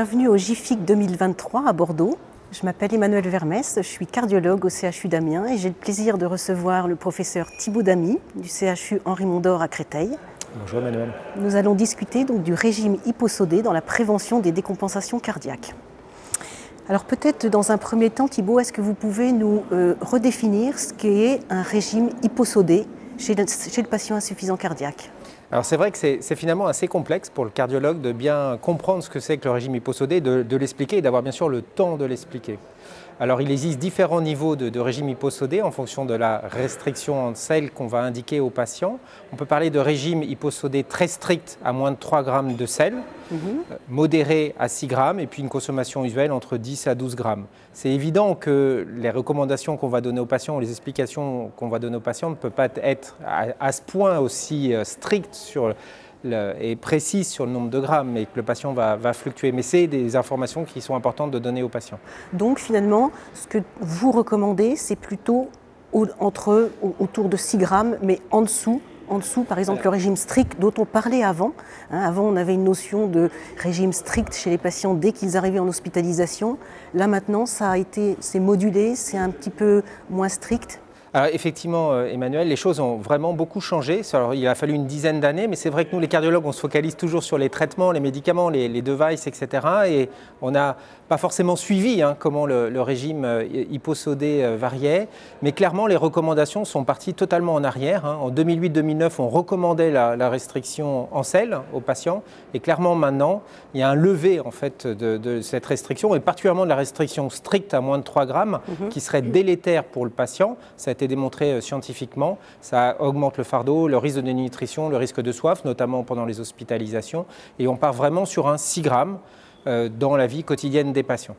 Bienvenue au GIFIC 2023 à Bordeaux. Je m'appelle Emmanuelle Vermès, je suis cardiologue au CHU d'Amiens et j'ai le plaisir de recevoir le professeur Thibaut Damy du CHU Henri Mondor à Créteil. Bonjour Emmanuelle. Nous allons discuter donc du régime hyposodé dans la prévention des décompensations cardiaques. Alors peut-être dans un premier temps, Thibaut, est-ce que vous pouvez nous redéfinir ce qu'est un régime hyposodé chez le patient insuffisant cardiaque ? Alors c'est vrai que c'est finalement assez complexe pour le cardiologue de bien comprendre ce que c'est que le régime hyposodé, de l'expliquer et d'avoir bien sûr le temps de l'expliquer. Alors il existe différents niveaux de régime hyposodé en fonction de la restriction en sel qu'on va indiquer au patient. On peut parler de régime hyposodé très strict à moins de 3 grammes de sel, modéré à 6 grammes et puis une consommation usuelle entre 10 à 12 grammes. C'est évident que les recommandations qu'on va donner aux patients ou les explications qu'on va donner aux patients ne peuvent pas être à ce point aussi strictes et précises sur le nombre de grammes, mais que le patient va fluctuer. Mais c'est des informations qui sont importantes de donner aux patients. Donc finalement, ce que vous recommandez, c'est plutôt autour de 6 grammes, mais en dessous, par exemple, le régime strict dont on parlait avant. Avant, on avait une notion de régime strict chez les patients dès qu'ils arrivaient en hospitalisation. Là, maintenant, c'est modulé, c'est un petit peu moins strict. Alors effectivement, Emmanuel, les choses ont vraiment beaucoup changé. Alors, il a fallu une dizaine d'années, mais c'est vrai que nous, les cardiologues, on se focalise toujours sur les traitements, les médicaments, les devices, etc. Et on n'a pas forcément suivi comment le régime hyposodé variait. Mais clairement, les recommandations sont parties totalement en arrière. En 2008-2009, on recommandait la restriction en sel aux patients. Et clairement, maintenant, il y a un levé en fait, de cette restriction, et particulièrement de la restriction stricte à moins de 3 grammes, qui serait délétère pour le patient. Ça a été démontré scientifiquement. Ça augmente le fardeau, le risque de dénutrition, le risque de soif, notamment pendant les hospitalisations. Et on part vraiment sur un 6 grammes dans la vie quotidienne des patients.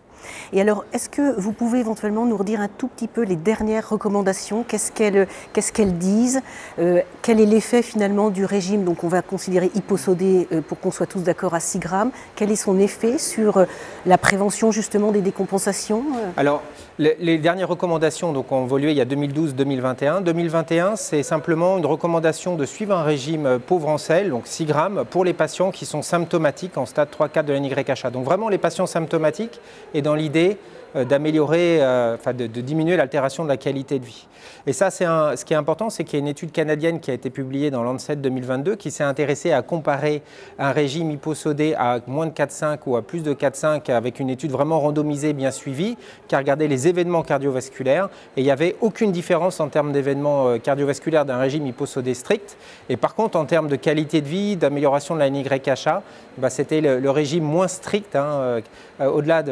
Et alors, est-ce que vous pouvez éventuellement nous redire un tout petit peu les dernières recommandations? Qu'est-ce qu'elles disent? Quel est l'effet finalement du régime, donc on va considérer hyposodé pour qu'on soit tous d'accord à 6 grammes? Quel est son effet sur la prévention justement des décompensations? Alors, les dernières recommandations donc, ont évolué il y a 2012-2021. 2021, c'est simplement une recommandation de suivre un régime pauvre en sel, donc 6 grammes, pour les patients qui sont symptomatiques en stade 3-4 de l'NYHA. Donc vraiment les patients symptomatiques et dans l'idée d'améliorer, de diminuer l'altération de la qualité de vie. Et ça, ce qui est important, c'est qu'il y a une étude canadienne qui a été publiée dans Lancet 2022 qui s'est intéressée à comparer un régime hyposodé à moins de 4,5 ou à plus de 4,5 avec une étude vraiment randomisée, bien suivie, qui a regardé les événements cardiovasculaires. Et il n'y avait aucune différence en termes d'événements cardiovasculaires d'un régime hyposodé strict. Et par contre, en termes de qualité de vie, d'amélioration de la NYHA, c'était le régime moins strict, au-delà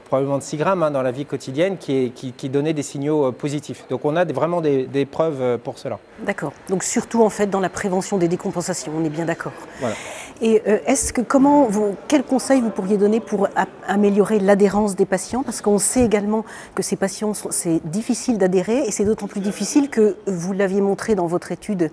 probablement de 6 grammes, dans la vie quotidienne qui donnait des signaux positifs. Donc on a vraiment des preuves pour cela. D'accord. Donc surtout en fait dans la prévention des décompensations, on est bien d'accord. Voilà. Et quels conseils vous pourriez donner pour améliorer l'adhérence des patients? Parce qu'on sait également que ces patients, c'est difficile d'adhérer et c'est d'autant plus difficile que vous l'aviez montré dans votre étude,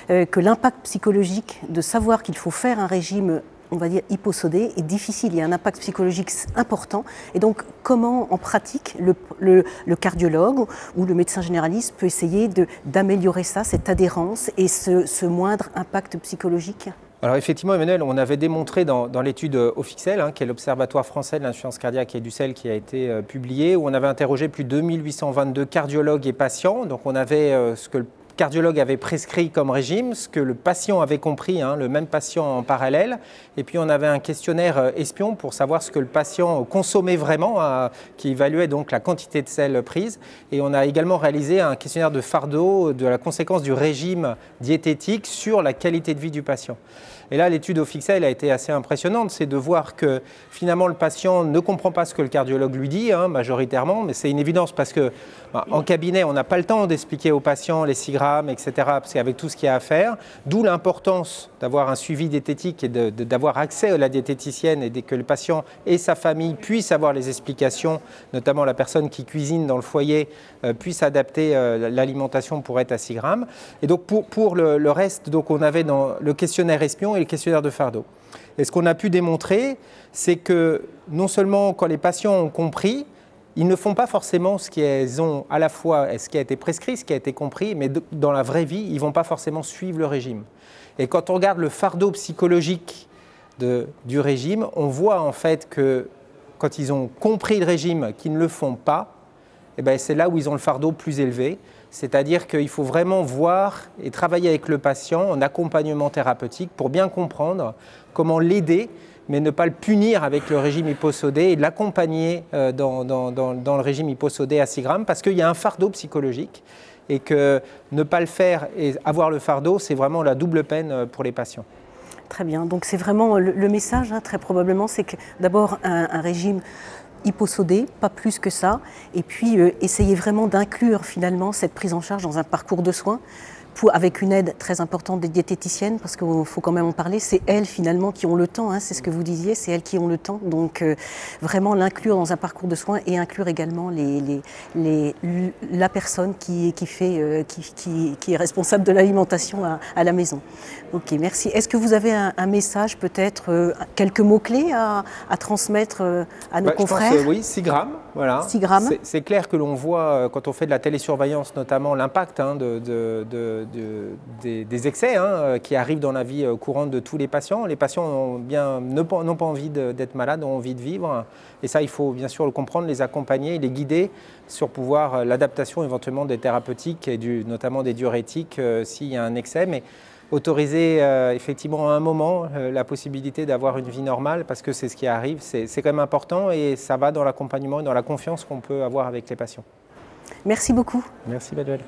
que l'impact psychologique de savoir qu'il faut faire un régime, on va dire hyposodé, est difficile. Il y a un impact psychologique important. Et donc, comment, en pratique, le cardiologue ou le médecin généraliste peut essayer d'améliorer ça, cette adhérence et ce moindre impact psychologique? Alors effectivement, Emmanuel, on avait démontré dans l'étude OFICSEL, qui est l'Observatoire français de l'insuffisance cardiaque et du sel qui a été publié, où on avait interrogé plus de 2822 cardiologues et patients. Donc on avait ce que le cardiologue avait prescrit comme régime, ce que le patient avait compris, le même patient en parallèle. Et puis on avait un questionnaire espion pour savoir ce que le patient consommait vraiment, qui évaluait donc la quantité de sel prise. Et on a également réalisé un questionnaire de fardeau de la conséquence du régime diététique sur la qualité de vie du patient. Et là, l'étude OFICSEL a été assez impressionnante, c'est de voir que finalement le patient ne comprend pas ce que le cardiologue lui dit, majoritairement, mais c'est une évidence parce que en cabinet, on n'a pas le temps d'expliquer aux patients les 6 grammes, etc., parce qu'avec tout ce qu'il y a à faire, d'où l'importance d'avoir un suivi diététique et d'avoir accès à la diététicienne et que le patient et sa famille puissent avoir les explications, notamment la personne qui cuisine dans le foyer puisse adapter l'alimentation pour être à 6 grammes. Et donc pour le reste, donc on avait dans le questionnaire espion et le questionnaire de fardeau. Et ce qu'on a pu démontrer, c'est que non seulement quand les patients ont compris, ils ne font pas forcément ce qu'ils ont à la fois, ce qui a été prescrit, ce qui a été compris, mais dans la vraie vie, ils ne vont pas forcément suivre le régime. Et quand on regarde le fardeau psychologique du régime, on voit en fait que quand ils ont compris le régime, qu'ils ne le font pas, eh ben c'est là où ils ont le fardeau plus élevé. C'est-à-dire qu'il faut vraiment voir et travailler avec le patient en accompagnement thérapeutique pour bien comprendre comment l'aider, mais ne pas le punir avec le régime hyposodé et l'accompagner dans le régime hyposodé à 6 grammes, parce qu'il y a un fardeau psychologique et que ne pas le faire et avoir le fardeau, c'est vraiment la double peine pour les patients. Très bien, donc c'est vraiment le message, hein, très probablement, c'est que d'abord un régime hyposodé, pas plus que ça, et puis essayer vraiment d'inclure finalement cette prise en charge dans un parcours de soins, avec une aide très importante des diététiciennes, parce qu'il faut quand même en parler, c'est elles finalement qui ont le temps, hein, c'est ce que vous disiez, c'est elles qui ont le temps, donc vraiment l'inclure dans un parcours de soins et inclure également la personne qui est responsable de l'alimentation à la maison. Ok, merci. Est-ce que vous avez un message, peut-être quelques mots-clés à transmettre à nos confrères? Je pense, oui, 6 grammes. Voilà. 6 grammes. C'est clair que l'on voit, quand on fait de la télésurveillance notamment, l'impact hein, des excès hein, qui arrivent dans la vie courante de tous les patients. Les patients n'ont pas envie d'être malades, ont envie de vivre. Et ça, il faut bien sûr le comprendre, les accompagner, les guider sur pouvoir l'adaptation éventuellement des thérapeutiques et notamment des diurétiques s'il y a un excès. Mais autoriser effectivement à un moment la possibilité d'avoir une vie normale, parce que c'est ce qui arrive, c'est quand même important et ça va dans l'accompagnement et dans la confiance qu'on peut avoir avec les patients. Merci beaucoup. Merci Manuel.